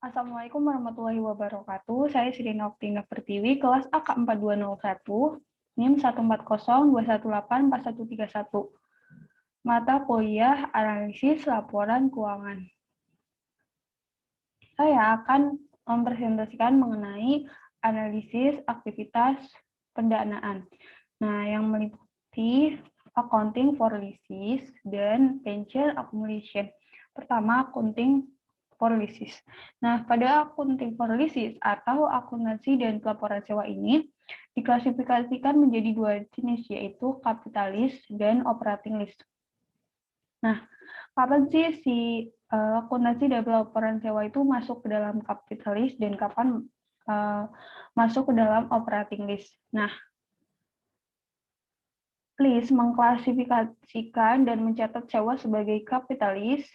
Assalamualaikum warahmatullahi wabarakatuh. Saya Sri Noktina Pertiwi, kelas AK4201, NIM 14021841131. Mata kuliah Analisis Laporan Keuangan. Saya akan mempresentasikan mengenai analisis aktivitas pendanaan. Nah, yang meliputi accounting for leases dan pension accumulation. Pertama, accounting for leases. Nah, pada accounting for leases atau akuntansi dan pelaporan sewa ini diklasifikasikan menjadi dua jenis, yaitu kapitalis dan operating lease. Nah, kapan sih si akuntansi dan pelaporan sewa itu masuk ke dalam kapitalis dan kapan masuk ke dalam operating lease? Nah, lease mengklasifikasikan dan mencatat sewa sebagai kapitalis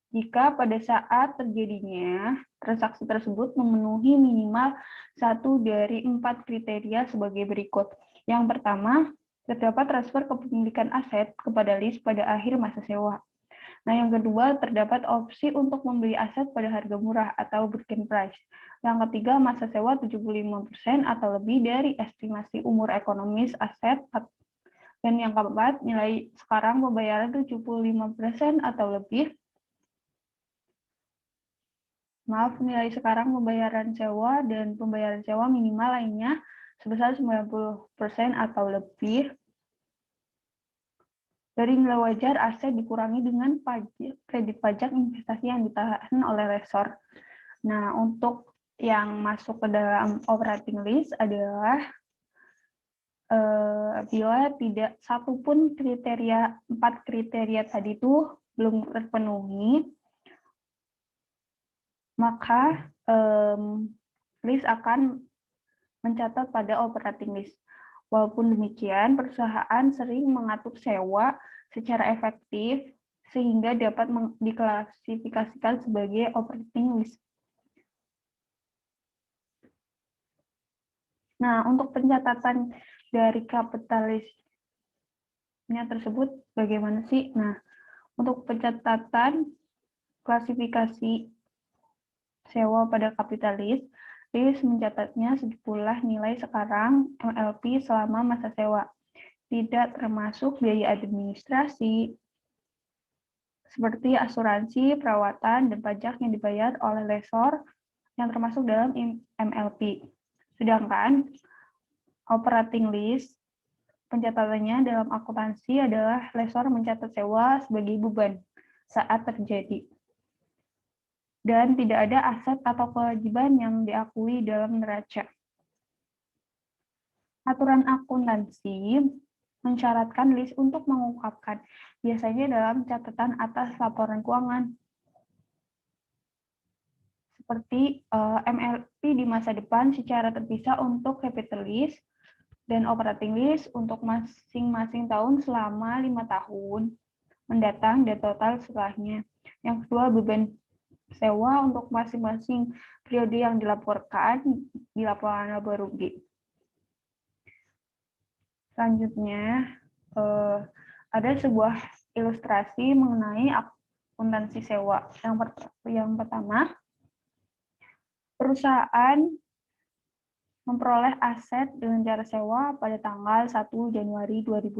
jika pada saat terjadinya transaksi tersebut memenuhi minimal 1 dari 4 kriteria sebagai berikut. Yang pertama, terdapat transfer kepemilikan aset kepada lease pada akhir masa sewa. Nah, yang kedua, terdapat opsi untuk membeli aset pada harga murah atau bargain price. Yang ketiga, masa sewa 75% atau lebih dari estimasi umur ekonomis aset. Dan yang keempat, nilai sekarang pembayaran 75% atau lebih. Nilai sekarang pembayaran sewa dan pembayaran sewa minimal lainnya sebesar 90% atau lebih dari nilai wajar aset dikurangi dengan kredit pajak investasi yang ditahan oleh lessor. Nah, untuk yang masuk ke dalam operating lease adalah bila tidak satupun 4 kriteria tadi itu belum terpenuhi, maka lease akan mencatat pada operating lease. Walaupun demikian, perusahaan sering mengatur sewa secara efektif sehingga dapat diklasifikasikan sebagai operating lease. Nah, untuk pencatatan dari kapitalisnya tersebut bagaimana sih? Nah, untuk pencatatan klasifikasi sewa pada kapitalis, lease mencatatnya sejumlah nilai sekarang MLP selama masa sewa, tidak termasuk biaya administrasi seperti asuransi, perawatan, dan pajak yang dibayar oleh lessor yang termasuk dalam MLP. Sedangkan operating lease pencatatannya dalam akuntansi adalah lessor mencatat sewa sebagai beban saat terjadi. Dan tidak ada aset atau kewajiban yang diakui dalam neraca. Aturan akuntansi mensyaratkan lease untuk mengungkapkan, biasanya dalam catatan atas laporan keuangan, seperti MLP di masa depan secara terpisah untuk capital lease dan operating lease untuk masing-masing tahun selama 5 tahun mendatang dan total setelahnya. Yang kedua, beban sewa untuk masing-masing periode yang dilaporkan di laporan laba rugi. Selanjutnya, ada sebuah ilustrasi mengenai akuntansi sewa. Yang pertama, perusahaan memperoleh aset dengan cara sewa pada tanggal 1 Januari 2005.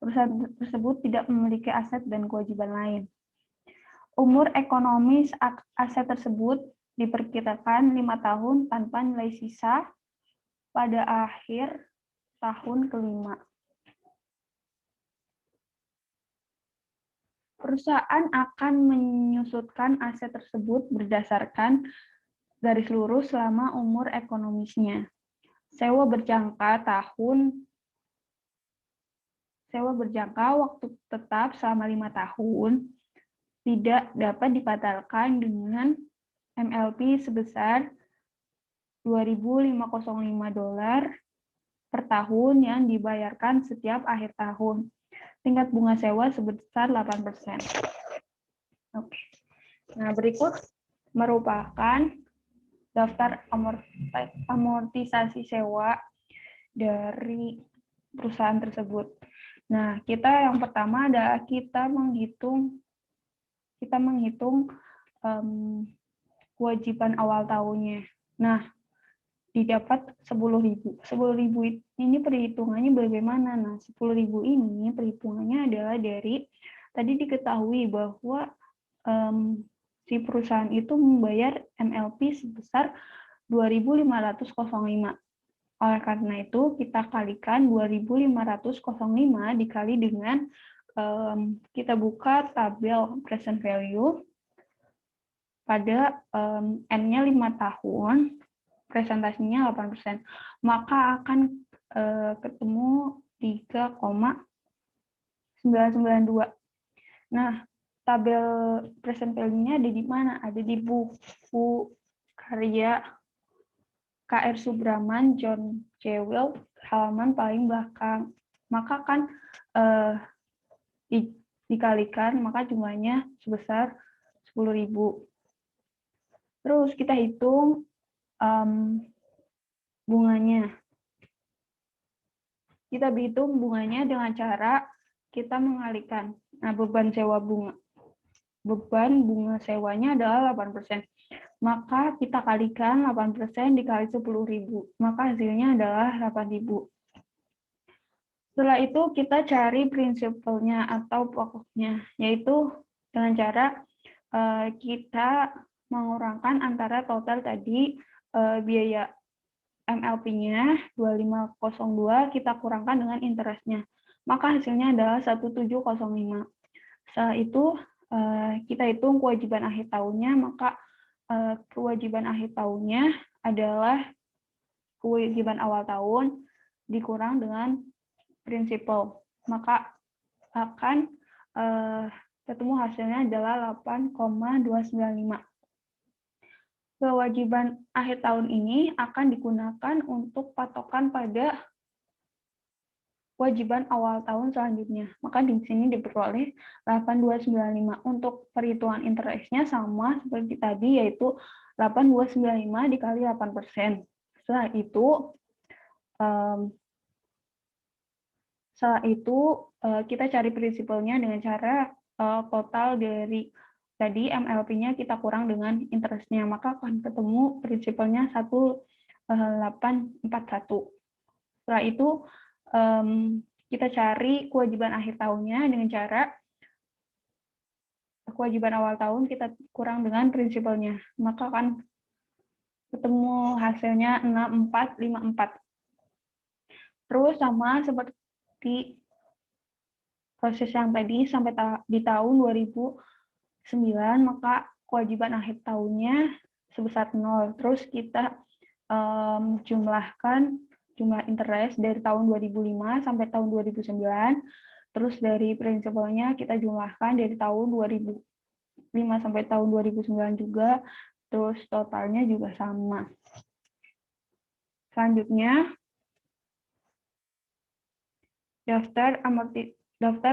Perusahaan tersebut tidak memiliki aset dan kewajiban lain. Umur ekonomis aset tersebut diperkirakan 5 tahun tanpa nilai sisa pada akhir tahun kelima. Perusahaan akan menyusutkan aset tersebut berdasarkan garis lurus selama umur ekonomisnya. Sewa berjangka waktu tetap selama 5 tahun tidak dapat dibatalkan dengan MLP sebesar $2.505 per tahun yang dibayarkan setiap akhir tahun. Tingkat bunga sewa sebesar 8%. Oke. Nah, berikut merupakan daftar amortisasi sewa dari perusahaan tersebut. Nah, yang pertama adalah kita menghitung kewajiban awal tahunnya. Nah, didapat 10.000. 10.000 ini perhitungannya bagaimana? Nah, 10.000 ini perhitungannya adalah dari tadi diketahui bahwa si perusahaan itu membayar MLP sebesar 2.505. Oleh karena itu, kita kalikan 2.505 dikali dengan kita buka tabel present value pada N-nya 5 tahun, presentasinya 8%, maka akan ketemu 3,992. Nah, tabel present value-nya ada di mana? Ada di buku karya KR Subraman, John Cewell, halaman paling belakang. Maka kan dikalikan, maka jumlahnya sebesar 10.000. Terus kita hitung bunganya. Kita hitung bunganya dengan cara kita mengalihkan. Nah, beban bunga sewanya adalah 8%. Maka kita kalikan 8% dikali 10.000. Maka hasilnya adalah 8.000. Setelah itu kita cari prinsipalnya atau pokoknya, yaitu dengan cara kita mengurangkan antara total tadi biaya MLP-nya 2502 kita kurangkan dengan interest-nya. Maka hasilnya adalah 1705. Setelah itu kita hitung kewajiban akhir tahunnya, maka kewajiban akhir tahunnya adalah kewajiban awal tahun dikurang dengan prinsipal. Maka akan ketemu hasilnya adalah 8,295. Kewajiban akhir tahun ini akan digunakan untuk patokan pada kewajiban awal tahun selanjutnya. Maka di sini diperoleh 8.295. Untuk perhitungan interestnya sama seperti tadi, yaitu 8.295 dikali 8%. Setelah itu kita cari prinsipalnya dengan cara total dari tadi MLP-nya kita kurang dengan interest-nya, maka akan ketemu prinsipalnya 1841. Setelah itu kita cari kewajiban akhir tahunnya dengan cara kewajiban awal tahun kita kurang dengan prinsipalnya, maka akan ketemu hasilnya 6454. Terus sama seperti proses yang tadi sampai di tahun 2009, maka kewajiban akhir tahunnya sebesar 0. Terus kita jumlahkan jumlah interest dari tahun 2005 sampai tahun 2009. Terus dari prinsipalnya kita jumlahkan dari tahun 2005 sampai tahun 2009 juga. Terus totalnya juga sama. Selanjutnya, daftar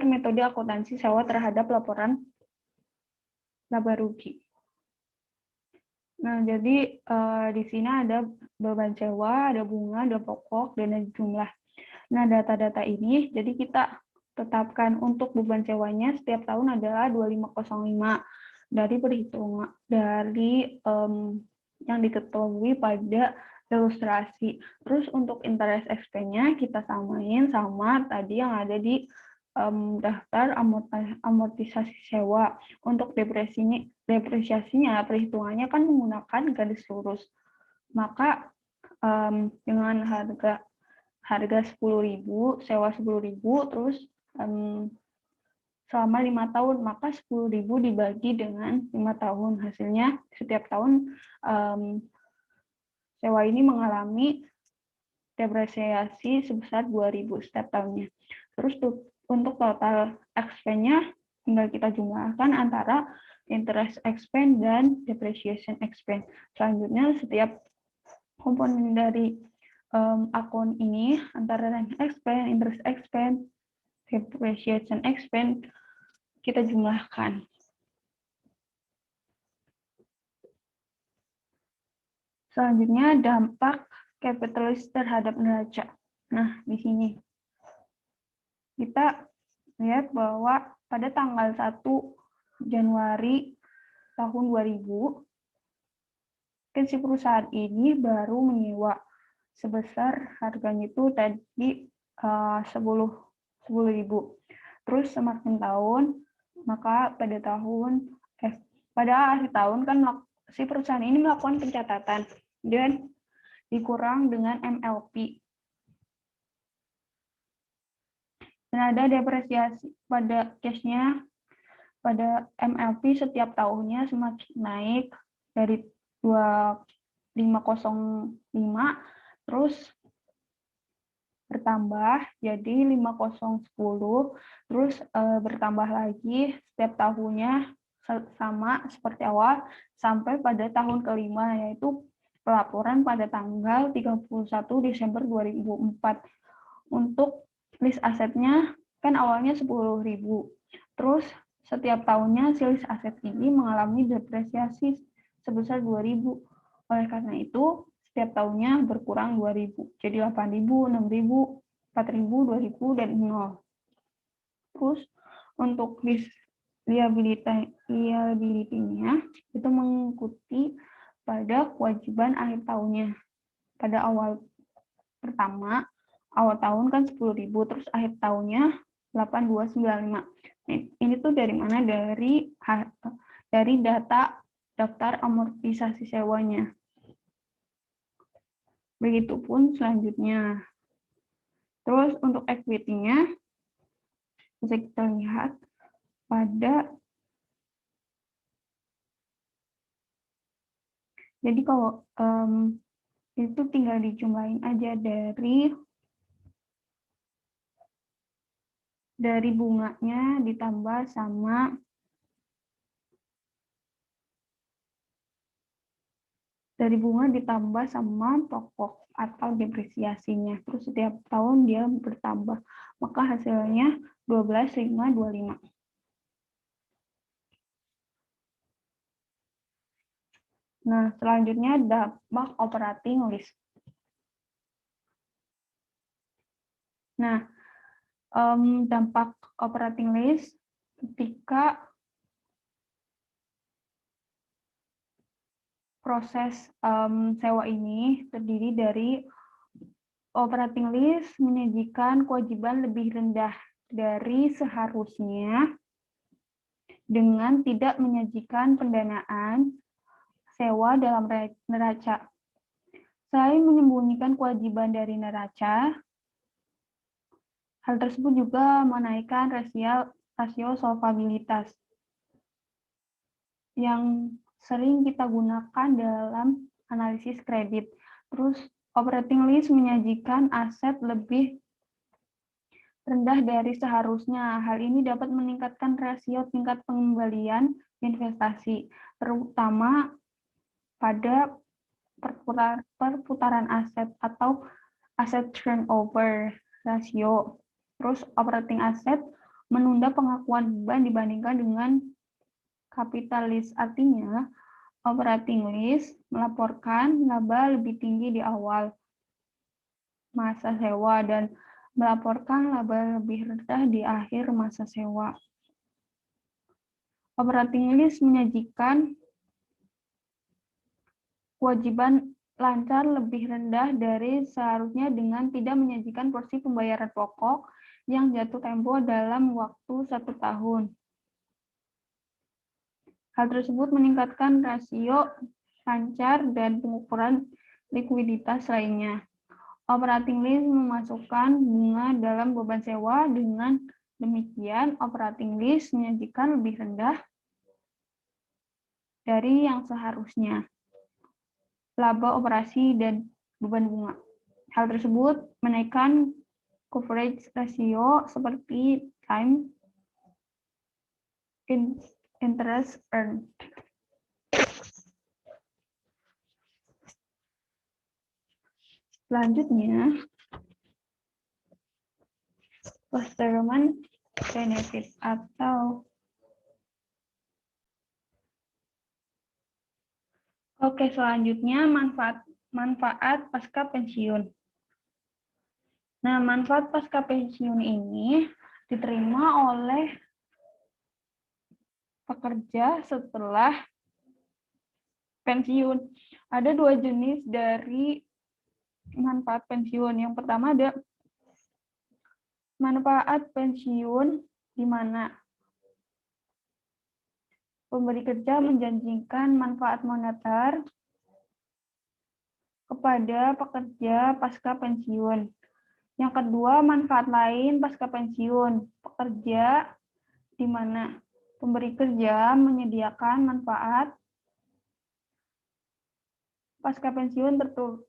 metode akuntansi sewa terhadap laporan laba rugi. Nah, jadi di sini ada beban sewa, ada bunga, ada pokok, dan ada jumlah. Nah, data-data ini, jadi kita tetapkan untuk beban sewanya setiap tahun adalah 2505 dari perhitungan dari yang diketahui pada ilustrasi. Terus untuk interest expense-nya kita samain sama tadi yang ada di daftar amortisasi sewa. Untuk depresiasinya perhitungannya kan menggunakan garis lurus. Maka dengan harga 10.000, sewa 10.000, terus selama 5 tahun, maka 10.000 dibagi dengan 5 tahun. Hasilnya setiap tahun sewa ini mengalami depresiasi sebesar 2.000 setiap tahunnya. Terus untuk total expense-nya tinggal kita jumlahkan antara interest expense dan depreciation expense. Selanjutnya setiap komponen dari akun ini antara rent expense, interest expense, depreciation expense kita jumlahkan. Selanjutnya dampak kapitalis terhadap neraca. Nah, di sini kita lihat bahwa pada tanggal 1 Januari tahun 2000, kan si perusahaan ini baru menyewa sebesar harganya itu tadi 10.000. Terus semakin tahun, maka pada akhir tahun kan si perusahaan ini melakukan pencatatan dan dikurang dengan MLP. Dan ada depresiasi pada cashnya pada MLP setiap tahunnya semakin naik dari 505 terus bertambah jadi 5010 terus bertambah lagi setiap tahunnya sama seperti awal sampai pada tahun kelima, yaitu pelaporan pada tanggal 31 Desember 2004. Untuk list asetnya kan awalnya 10.000, terus setiap tahunnya si list aset ini mengalami depresiasi sebesar 2.000. Oleh karena itu setiap tahunnya berkurang 2.000, jadi 8.000, 6.000, 4.000, 2.000, dan 0. Terus untuk list liability-nya itu mengikuti pada kewajiban akhir tahunnya. Pada awal tahun kan 10.000, terus akhir tahunnya 8.295. Ini tuh dari mana? Dari data daftar amortisasi sewanya. Begitupun selanjutnya. Terus untuk equity-nya bisa kita lihat jadi kalau itu tinggal dijumlahin aja dari bunganya ditambah sama pokok atau depresiasinya. Terus setiap tahun dia bertambah. Maka hasilnya 12.525. Nah, selanjutnya dampak operating list. Nah, dampak operating list ketika proses sewa ini terdiri dari operating list menyajikan kewajiban lebih rendah dari seharusnya dengan tidak menyajikan pendanaan sewa dalam neraca. Selain menyembunyikan kewajiban dari neraca, hal tersebut juga menaikkan rasio solvabilitas yang sering kita gunakan dalam analisis kredit. Terus operating list menyajikan aset lebih rendah dari seharusnya. Hal ini dapat meningkatkan rasio tingkat pengembalian investasi, terutama pada perputaran aset atau aset turnover rasio. Terus operating asset menunda pengakuan beban dibandingkan dengan capital list. Artinya, operating list melaporkan laba lebih tinggi di awal masa sewa dan melaporkan laba lebih rendah di akhir masa sewa. Operating list menyajikan kewajiban lancar lebih rendah dari seharusnya dengan tidak menyajikan porsi pembayaran pokok yang jatuh tempo dalam waktu 1 tahun. Hal tersebut meningkatkan rasio lancar dan pengukuran likuiditas lainnya. Operating list memasukkan bunga dalam beban sewa. Dengan demikian, operating list menyajikan lebih rendah dari yang seharusnya laba operasi dan beban bunga. Hal tersebut menaikkan coverage ratio seperti time interest earned. Selanjutnya, post-settlement benefit atau selanjutnya manfaat pasca pensiun. Nah, manfaat pasca pensiun ini diterima oleh pekerja setelah pensiun. Ada 2 jenis dari manfaat pensiun. Yang pertama ada manfaat pensiun di mana pemberi kerja menjanjikan manfaat moneter kepada pekerja pasca pensiun. Yang kedua, manfaat lain pasca pensiun. Pekerja di mana pemberi kerja menyediakan manfaat pasca pensiun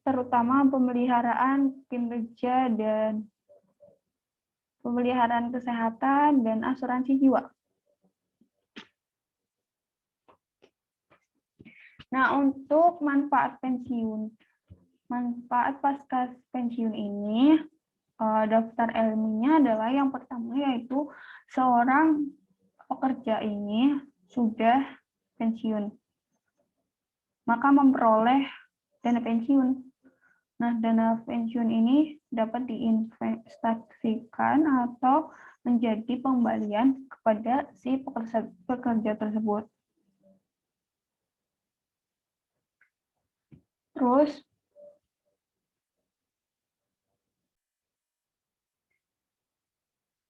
terutama pemeliharaan kinerja dan pemeliharaan kesehatan dan asuransi jiwa. Nah, untuk manfaat pensiun, manfaat pasca pensiun ini, daftar ilmiahnya adalah yang pertama yaitu seorang pekerja ini sudah pensiun, maka memperoleh dana pensiun. Nah, dana pensiun ini dapat diinvestasikan atau menjadi pengembalian kepada si pekerja tersebut. Terus,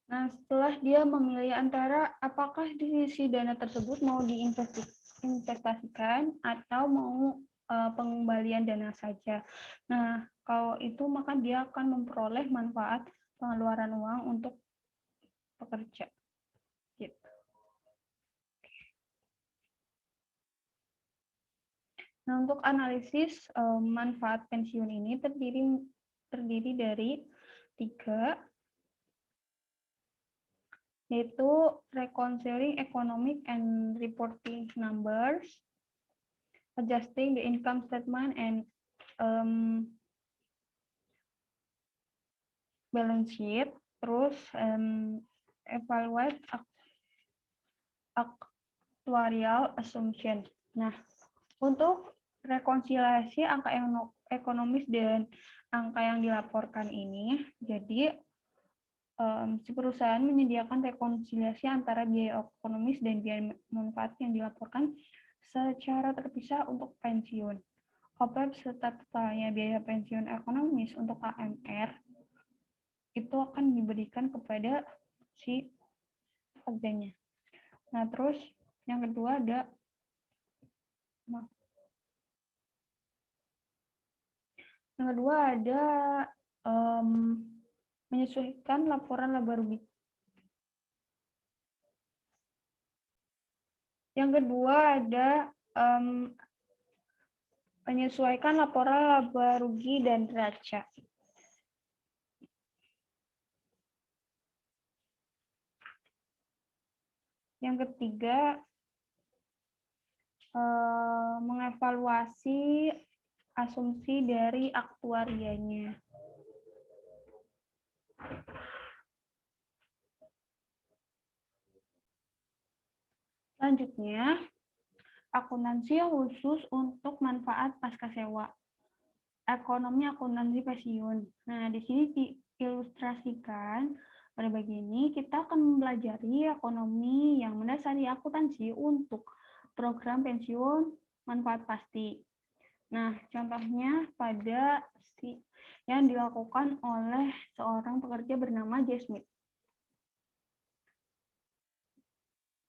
nah setelah dia memilih antara apakah di si dana tersebut mau diinvestasikan atau mau pengembalian dana saja. Nah, kalau itu maka dia akan memperoleh manfaat pengeluaran uang untuk pekerja. Gitu. Nah, untuk analisis manfaat pensiun ini terdiri dari 3, yaitu reconciling economic and reporting numbers, adjusting the income statement and balance sheet, terus evaluate actuarial assumption. Nah, untuk rekonsiliasi angka ekonomis dan angka yang dilaporkan ini, jadi si perusahaan menyediakan rekonsiliasi antara biaya ekonomis dan biaya manfaat yang dilaporkan secara terpisah untuk pensiun. OPEP serta totalnya biaya pensiun ekonomis untuk AMR itu akan diberikan kepada si pekerjanya. Nah, terus yang kedua ada menyesuaikan laporan laba rugi. Yang kedua ada menyesuaikan laporan laba rugi dan neraca. Yang ketiga, mengevaluasi asumsi dari aktuarianya. Selanjutnya, akuntansi khusus untuk manfaat pasca sewa. Ekonomi akuntansi pensiun. Nah, di sini diilustrasikan pada bagian ini kita akan mempelajari ekonomi yang mendasari akuntansi untuk program pensiun manfaat pasti. Nah, contohnya pada yang dilakukan oleh seorang pekerja bernama J. Smith.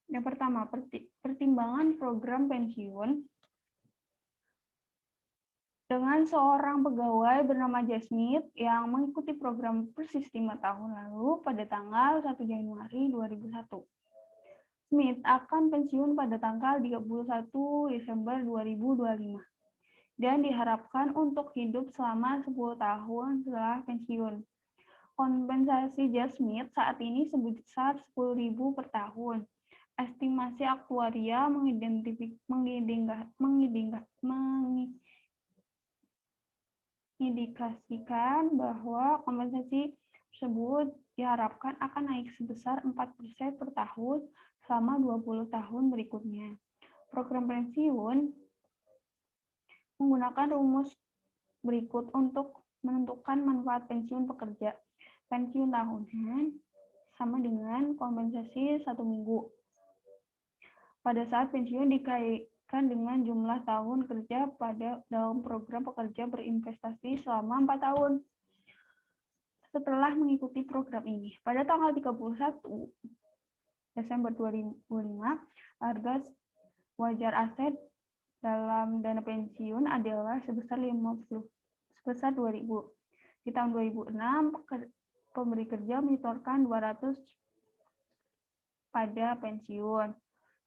Yang pertama, pertimbangan program pensiun dengan seorang pegawai bernama J. Smith yang mengikuti program persis 5 tahun lalu pada tanggal 1 Januari 2001. Smith akan pensiun pada tanggal 31 Desember 2025 dan diharapkan untuk hidup selama 10 tahun setelah pensiun. Kompensasi J. Smith saat ini sebesar 10.000 per tahun. Estimasi aktuaria mengindikasikan bahwa kompensasi tersebut diharapkan akan naik sebesar 4% per tahun selama 20 tahun berikutnya. Program pensiun menggunakan rumus berikut untuk menentukan manfaat pensiun pekerja. Pensiun tahunan sama dengan kompensasi 1 minggu. Pada saat pensiun dengan jumlah tahun kerja dalam program pekerja berinvestasi selama 4 tahun. Setelah mengikuti program ini, pada tanggal 31 Desember 2005, harga wajar aset dalam dana pensiun adalah sebesar 2.000. Di tahun 2006, pemberi kerja menyetorkan 200 pada pensiun.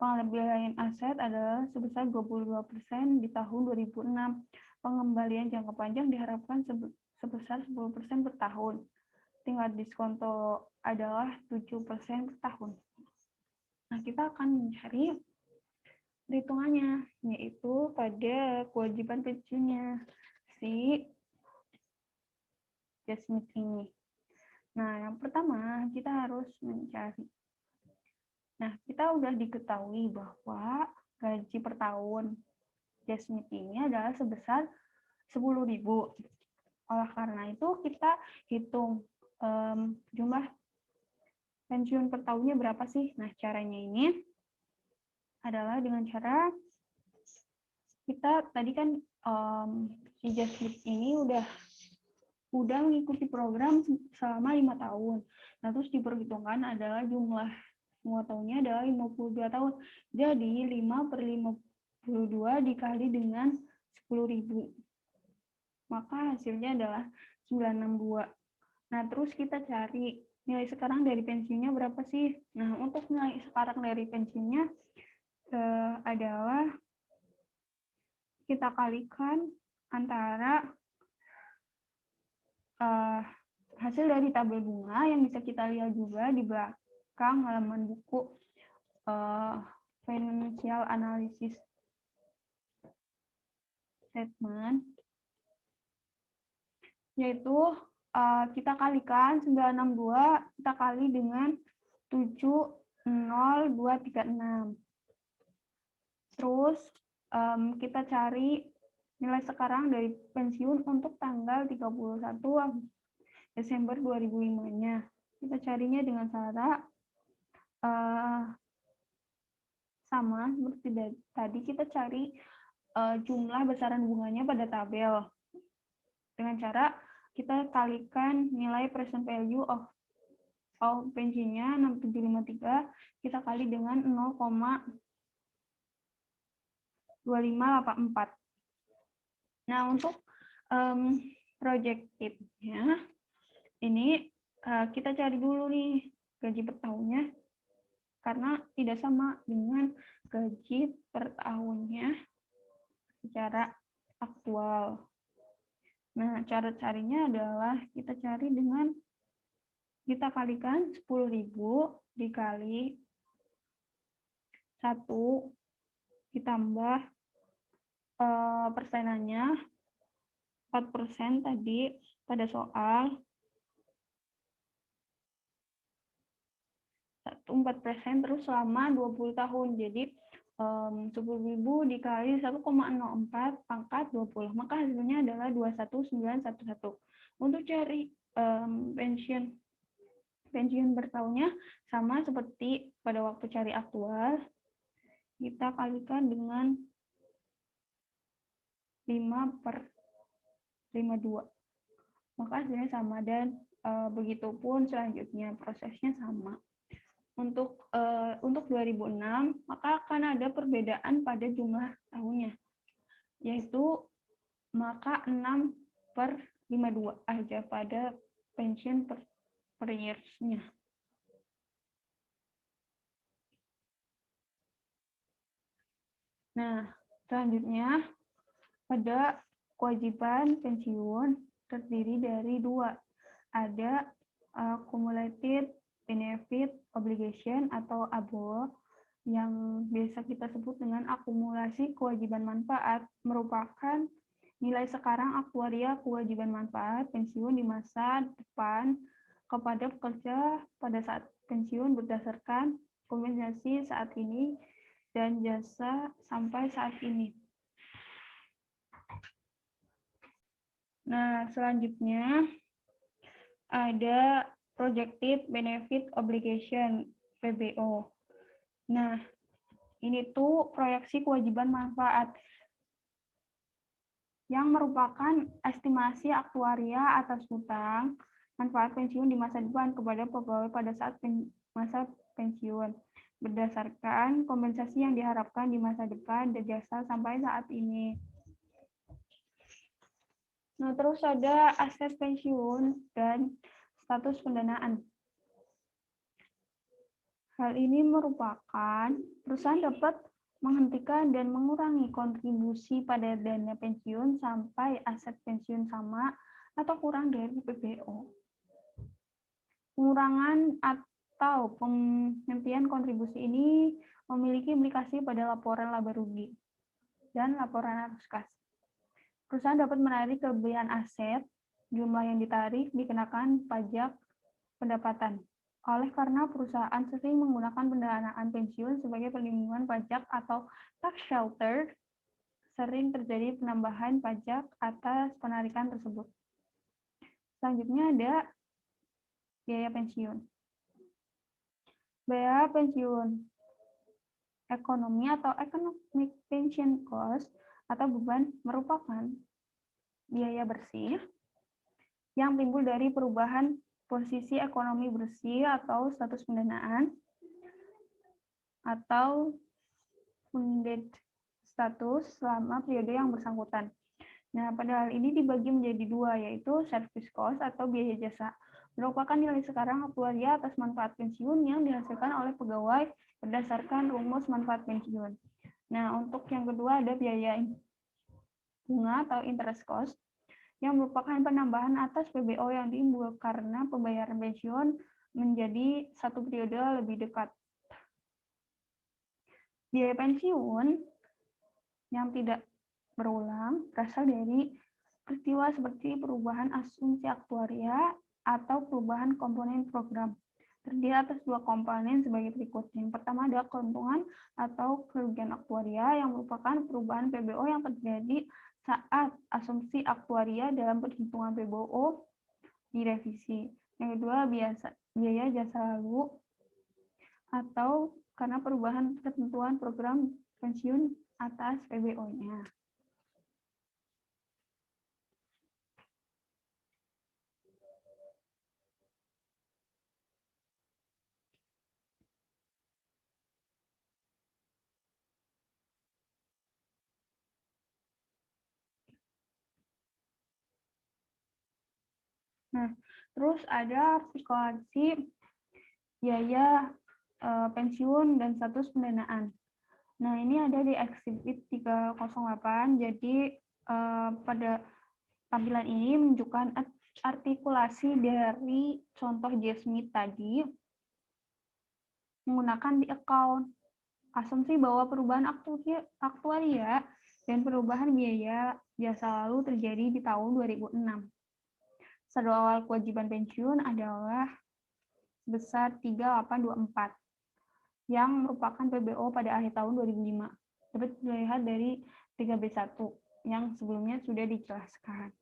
Pengembalian aset adalah sebesar 22% di tahun 2006. Pengembalian jangka panjang diharapkan sebesar 10% per tahun. Tingkat diskonto adalah 7% per tahun. Nah, kita akan mencari perhitungannya, yaitu pada kewajiban pensiunnya si Jasmine ini. Nah, yang pertama kita harus mencari. Nah, kita udah diketahui bahwa gaji per tahun Jasmine ini adalah sebesar 10.000. Oleh karena itu kita hitung jumlah pensiun per tahunnya berapa sih? Nah, caranya ini adalah dengan cara kita tadi kan si Jasmine ini udah mengikuti program selama 5 tahun. Nah, terus diperhitungkan adalah jumlah semua tahunnya adalah 52 tahun. Jadi 5/52 dikali dengan 10.000. Maka hasilnya adalah 962. Nah, terus kita cari nilai sekarang dari pensiunnya berapa sih? Nah, untuk nilai sekarang dari pensiunnya adalah kita kalikan antara hasil dari tabel bunga yang bisa kita lihat juga di belakang halaman buku Financial Analysis Statement, yaitu kita kalikan 962 kita kali dengan 70236. Terus kita cari nilai sekarang dari pensiun untuk tanggal 31 Desember 2005-nya. Kita carinya dengan cara sama seperti tadi, kita cari jumlah besaran bunganya pada tabel. Dengan cara kita kalikan nilai present value of pensiunnya 6753, kita kali dengan 0,2584. Nah, untuk projected-nya, ini kita cari dulu nih gaji per tahunnya, karena tidak sama dengan gaji per tahunnya secara aktual. Nah, cara carinya adalah kita cari dengan kita kalikan 10.000 dikali 1 ditambah persenannya 4% tadi pada soal 4% terus selama 20 tahun. Jadi 10.000 dikali 1,04 pangkat 20. Maka hasilnya adalah 21911. Untuk cari pensiun bertahunnya sama seperti pada waktu cari aktual. Kita kalikan dengan 5/52. Maka hasilnya sama, dan begitupun selanjutnya prosesnya sama. Untuk 2006 maka akan ada perbedaan pada jumlah tahunnya, yaitu maka 6/52 aja pada pensiun per years-nya. Nah, selanjutnya pada kewajiban pensiun terdiri dari 2. Ada accumulated benefit obligation atau ABO, yang biasa kita sebut dengan akumulasi kewajiban manfaat, merupakan nilai sekarang aktuaria kewajiban manfaat pensiun di masa depan kepada pekerja pada saat pensiun berdasarkan kompensasi saat ini dan jasa sampai saat ini. Nah, selanjutnya ada projected benefit obligation (PBO). Nah, Ini tuh proyeksi kewajiban manfaat yang merupakan estimasi aktuaria atas hutang manfaat pensiun di masa depan kepada pegawai pada saat masa pensiun berdasarkan kompensasi yang diharapkan di masa depan dan jasa sampai saat ini. Nah, terus ada aset pensiun dan status pendanaan. Hal ini merupakan perusahaan dapat menghentikan dan mengurangi kontribusi pada dana pensiun sampai aset pensiun sama atau kurang dari PBO. Pengurangan atau penghentian kontribusi ini memiliki implikasi pada laporan laba rugi dan laporan arus kas. Perusahaan dapat menarik kelebihan aset, jumlah yang ditarik dikenakan pajak pendapatan. Oleh karena perusahaan sering menggunakan pendanaan pensiun sebagai perlindungan pajak atau tax shelter, sering terjadi penambahan pajak atas penarikan tersebut. Selanjutnya ada biaya pensiun. Biaya pensiun ekonomi atau economic pension cost atau beban merupakan biaya bersih yang timbul dari perubahan posisi ekonomi bersih atau status pendanaan atau funded status selama periode yang bersangkutan. Nah, pada hal ini dibagi menjadi dua, yaitu service cost atau biaya jasa. Merupakan nilai sekarang aktuaria atas manfaat pensiun yang dihasilkan oleh pegawai berdasarkan rumus manfaat pensiun. Nah, untuk yang kedua ada biaya bunga atau interest cost, yang merupakan penambahan atas PBO yang timbul karena pembayaran pensiun menjadi satu periode lebih dekat. Biaya pensiun yang tidak berulang berasal dari peristiwa seperti perubahan asumsi aktuaria atau perubahan komponen program. Terdiri atas dua komponen sebagai berikut. Yang pertama adalah keuntungan atau kerugian aktuaria yang merupakan perubahan PBO yang terjadi saat asumsi aktuaria dalam perhitungan PBO direvisi. Yang kedua biaya jasa lalu atau karena perubahan ketentuan program pensiun atas PBO-nya. Nah, terus ada artikulasi biaya pensiun dan status pendanaan. Nah, ini ada di Exhibit 308. Jadi, pada tampilan ini menunjukkan artikulasi dari contoh J. Smith tadi menggunakan di account. Asumsi bahwa perubahan aktuaria dan perubahan biaya jasa lalu terjadi di tahun 2006. Saldo awal kewajiban pensiun adalah sebesar 3824 yang merupakan PBO pada akhir tahun 2005. Dapat dilihat dari 3B1 yang sebelumnya sudah dijelaskan.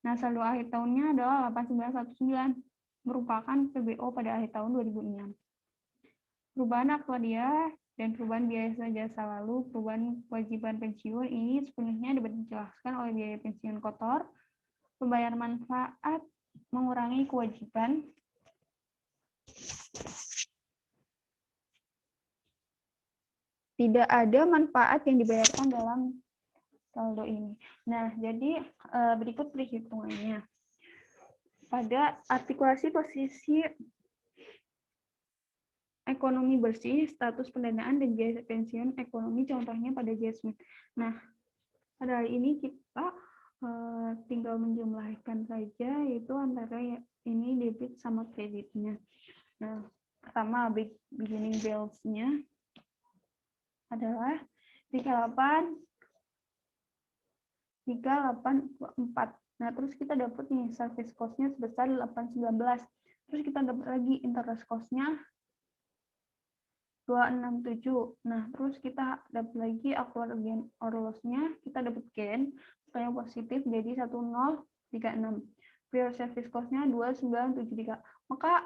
Nah, saldo akhir tahunnya adalah 8919 merupakan PBO pada akhir tahun 2006. Perubahan aktuaria dan perubahan biaya jasa lalu, perubahan kewajiban pensiun ini sepenuhnya dapat dijelaskan oleh biaya pensiun kotor, pembayaran manfaat, mengurangi kewajiban, tidak ada manfaat yang dibayarkan dalam saldo ini. Nah, jadi berikut perhitungannya. Pada artikulasi posisi ekonomi bersih, status pendanaan, dan biaya pensiun ekonomi, contohnya pada J. Smith. Nah, pada hari ini kita tinggal menjumlahkan saja, yaitu antara ini debit sama kreditnya. Nah, pertama beginning balance-nya adalah 3824. Nah, terus kita dapat nih service cost-nya sebesar 819. Terus kita dapat lagi interest cost-nya 267. Nah, terus kita dapat lagi actual gain or loss-nya, kita dapat gain yang positif jadi 1036. Prior service cost-nya 2973. Maka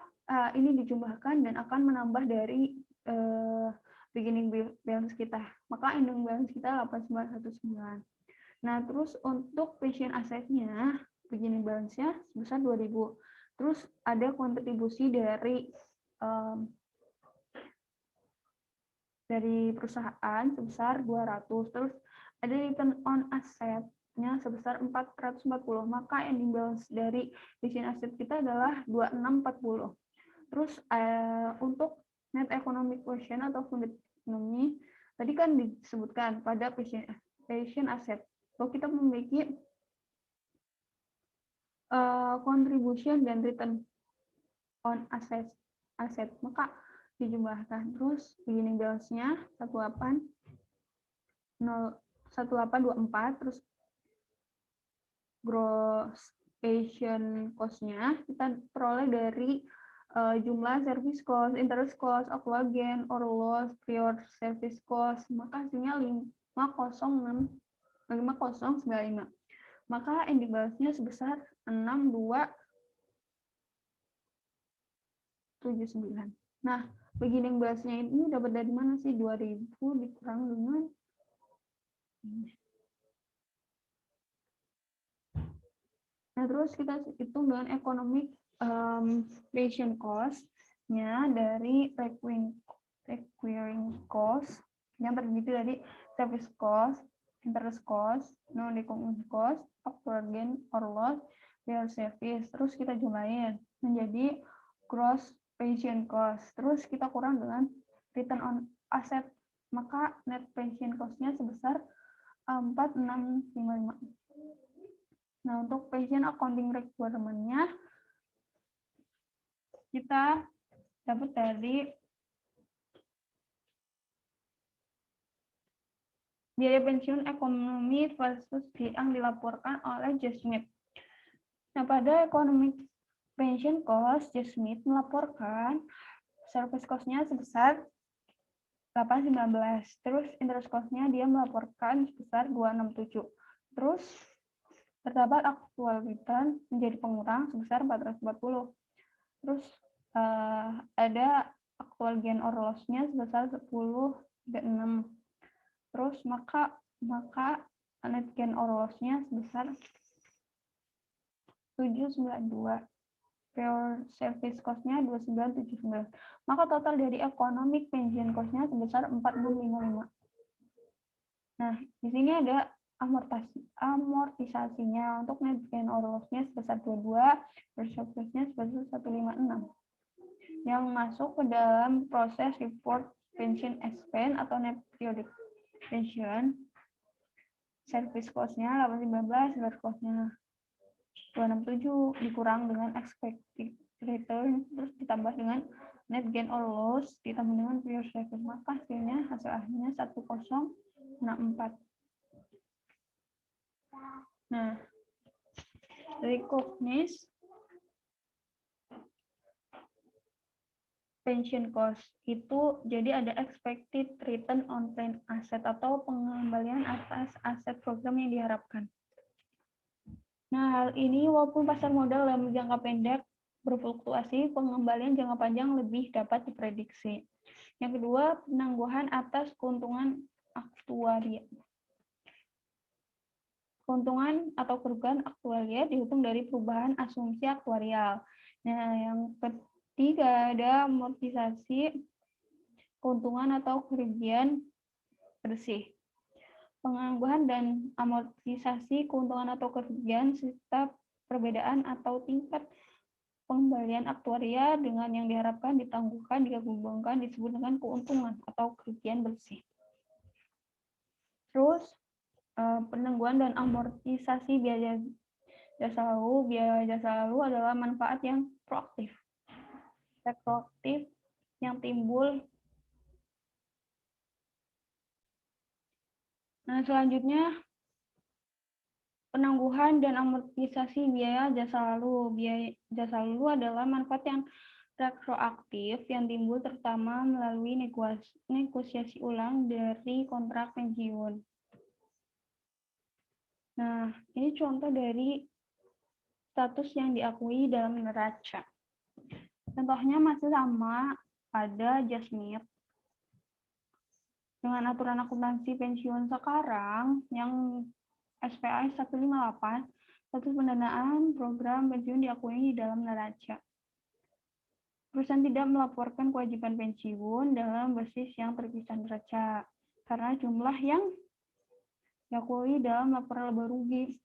ini dijumlahkan dan akan menambah dari beginning balance kita. Maka ending balance kita 8919. Nah, terus untuk pension asetnya, beginning balance-nya sebesar 2.000. Terus ada kontribusi dari perusahaan sebesar 200. Terus ada return on asset-nya sebesar 440. Maka ending balance dari pension aset kita adalah 2640. Terus untuk net economic quotient atau funded ekonomi, tadi kan disebutkan pada pension asset. Kalau kita memiliki contribution dan return on asset, maka dijumlahkan. Terus beginning balance-nya 1824, terus gross pension cost-nya kita peroleh dari jumlah service cost, interest cost, actual gain or loss, prior service cost, maka hasilnya 50095. Maka ending balance-nya sebesar 6279. Nah, beginning balance-nya ini dapat dari mana sih? 2000 dikurang dengan Nah, terus kita hitung dengan economic pension cost-nya dari requiring cost yang terdiri dari service cost, interest cost, non-recurring cost, actual gain or loss, prior service. Terus kita jumlahin menjadi gross pension cost. Terus kita kurang dengan return on asset. Maka net pension cost-nya sebesar 4655. Nah, untuk pension accounting requirement-nya kita dapat dari biaya pensiun ekonomi versus yang dilaporkan oleh Just Smith. Nah, pada economic pension cost, Just Smith melaporkan service cost-nya sebesar 819. Terus interest cost-nya dia melaporkan sebesar 267. Terus terdapat actual return menjadi pengurang sebesar 440. Terus ada actual gain or loss-nya sebesar 10,6. Terus maka net gain or loss-nya sebesar 792. Prior service cost-nya 2979. Maka total dari economic pension cost-nya sebesar 4655. Nah, di sini ada amortisasinya. Untuk net gain or loss-nya sebesar 22, prior service-nya sebesar 156. Yang masuk ke dalam proses report pension expense atau net periodic pension, service cost-nya 819, prior cost-nya 267 dikurang dengan expected return, terus ditambah dengan net gain or loss, ditambah dengan prior service, maka hasilnya akhirnya 1064. Nah, recognize pension cost itu jadi ada expected return on plan asset atau pengembalian atas aset program yang diharapkan. Nah, hal ini walaupun pasar modal dalam jangka pendek berfluktuasi, pengembalian jangka panjang lebih dapat diprediksi. Yang kedua, penangguhan atas keuntungan aktuaria. Keuntungan atau kerugian aktuaria dihitung dari perubahan asumsi aktuarial. Nah, yang ketiga ada amortisasi keuntungan atau kerugian bersih. Penangguhan dan amortisasi keuntungan atau kerugian serta perbedaan atau tingkat pengembalian aktuaria dengan yang diharapkan ditangguhkan digabungkan disebut dengan keuntungan atau kerugian bersih. Terus penangguhan dan amortisasi biaya jasa lalu. Biaya jasa lalu adalah manfaat yang proaktif, retroaktif yang timbul. Nah, selanjutnya penangguhan dan amortisasi biaya jasa lalu. Biaya jasa lalu adalah manfaat yang retroaktif yang timbul terutama melalui negosiasi ulang dari kontrak pensiun. Nah, ini contoh dari status yang diakui dalam neraca. Contohnya masih sama, ada Just Smith. Dengan aturan akuntansi pensiun sekarang yang SPAS 158, status pendanaan program pensiun diakui di dalam neraca. Perusahaan tidak melaporkan kewajiban pensiun dalam basis yang terpisah neraca karena jumlah yang diakui dalam laporan laba rugi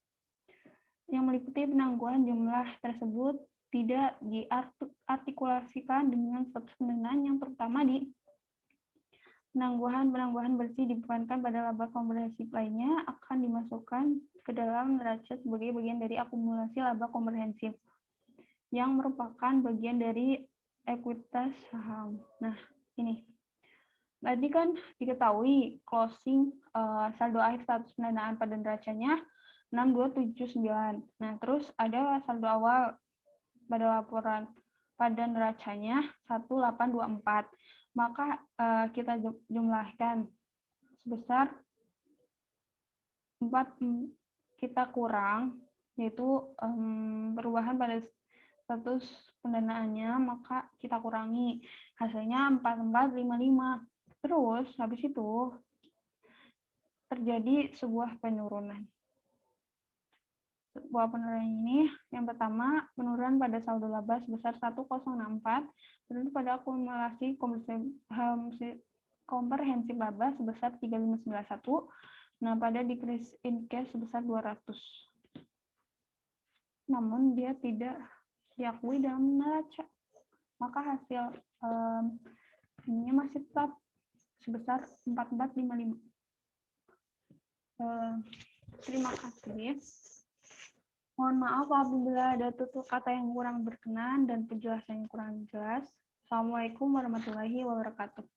yang meliputi penangguhan jumlah tersebut tidak diartikulasikan dengan status pendanaan yang terutama di penangguhan bersih dibebankan pada laba komprehensif lainnya akan dimasukkan ke dalam neraca sebagai bagian dari akumulasi laba komprehensif yang merupakan bagian dari ekuitas saham. Nah, ini. Tadi kan diketahui closing saldo akhir status pendanaan pada neracanya 6279. Nah, terus ada saldo awal pada laporan pada neracanya 1824. Maka kita jumlahkan sebesar 4 kita kurang, yaitu perubahan pada status pendanaannya, maka kita kurangi. Hasilnya 4455. Terus, habis itu terjadi sebuah penurunan. Sebuah penurunan ini, yang pertama, penurunan pada saldo laba sebesar 1064, penurunan pada akumulasi komprehensif laba sebesar 3591, nah pada decrease in cash sebesar 200. Namun dia tidak diakui dalam neraca. Maka hasil ini masih tetap sebesar 4455. Terima kasih. Mohon maaf apabila ada tutur kata yang kurang berkenan dan penjelasan yang kurang jelas. Assalamualaikum warahmatullahi wabarakatuh.